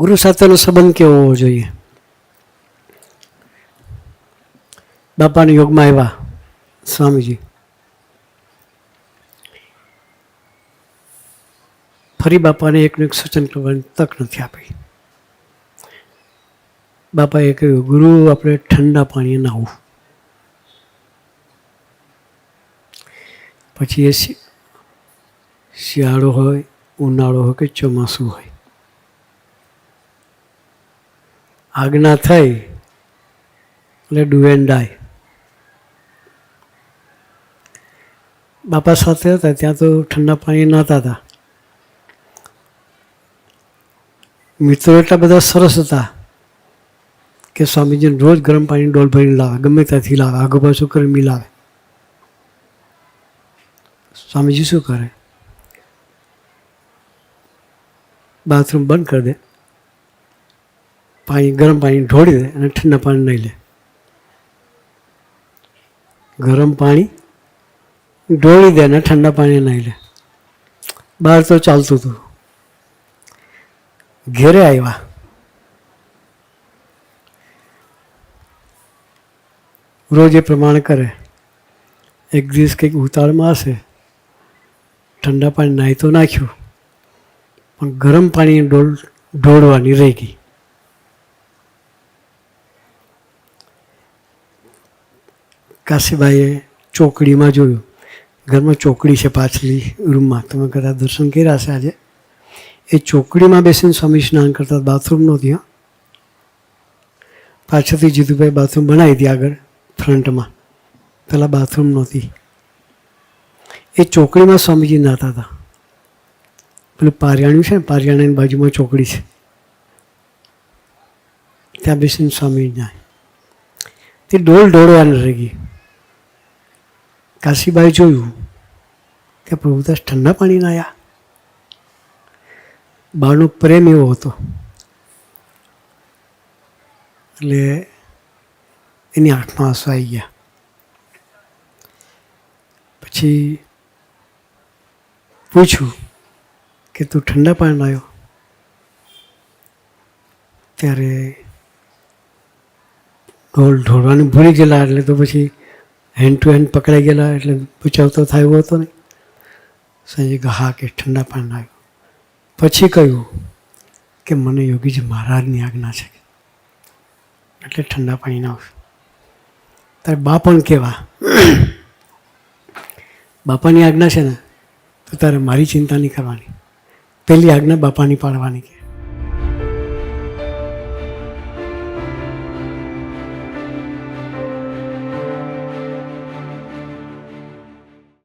ગુરુ સાથેનો સંબંધ કેવો હોવો જોઈએ? બાપાના યોગમાં આવ્યા સ્વામીજી, ફરી બાપાને એકનું એક સૂચન કરવાની તક નથી આપી. બાપાએ કહ્યું, ગુરુ આપણે ઠંડા પાણીએ નાહવું. પછી એ શિયાળો હોય, ઉનાળો હોય કે ચોમાસું હોય, આજ્ઞા થઈ એટલે ડુ એન્ડ ડાય. બાપા સાથે હતા ત્યાં તો ઠંડા પાણી નહોતા હતા. મિત્રો એટલા બધા સરસ હતા કે સ્વામીજીને રોજ ગરમ પાણી ડોલ ભરીને લાવે, ગમે ત્યાંથી લાવે, આગુ પાછું કરીને મિલાવે. સ્વામીજી શું કરે? બાથરૂમ બંધ કરી દે, પાણી ગરમ પાણી ઢોળી દે અને ઠંડા પાણી નહીં લે. ગરમ પાણી ઢોળી દે અને ઠંડા પાણી નહીં લે. બહાર તો ચાલતું હતું. ઘેરે આવ્યા, રોજ એ પ્રમાણે કરે. એક દિવસ કંઈક ઉતાળમાં હશે, ઠંડા પાણી નાહી તો નાખ્યું, પણ ગરમ પાણી ઢોળવાની રહી ગઈ. કાશીબાઈએ ચોકડીમાં જોયું, ઘરમાં ચોકડી છે પાછલી રૂમમાં, તમે કદાચ દર્શન કર્યા હશે આજે. એ ચોકડીમાં બેસીને સ્વામી સ્નાન કરતા. બાથરૂમ નહોતી. પાછળથી જીતુભાઈ બાથરૂમ બનાવી હતી આગળ ફ્રન્ટમાં, પહેલાં બાથરૂમ નહોતી. એ ચોકડીમાં સ્વામીજી નહાતા હતા. પેલું પારિયાણું છે ને, પારિયાણાની બાજુમાં ચોકડી છે, ત્યાં બેસીને સ્વામી નાય. તે ડોલ ઢોળવાની રહી ગઈ. કાશીબાઈ જોયું કે પ્રભુદાસ ઠંડા પાણી નાયા. બહારનો પ્રેમ એવો હતો એટલે એની આંખમાં આંસુ આવી ગયા. પછી પૂછ્યું કે તું ઠંડા પાણી નાયો? ત્યારે ઢોળવાનું ભૂલી ગયેલા, એટલે તો પછી હેન્ડ ટુ હેન્ડ પકડાઈ ગયેલા, એટલે બચાવ તો થાય એવો હતો નહીં. સંજય હા કે ઠંડા પાણી નાખ્યું. પછી કહ્યું કે મને યોગીજી મહારાજની આજ્ઞા છે એટલે ઠંડા પાણી નાખશું. તારે બા પણ કહેવા, બાપાની આજ્ઞા છે ને તો તારે મારી ચિંતા નહીં કરવાની, પહેલી આજ્ઞા બાપાની પાડવાની કે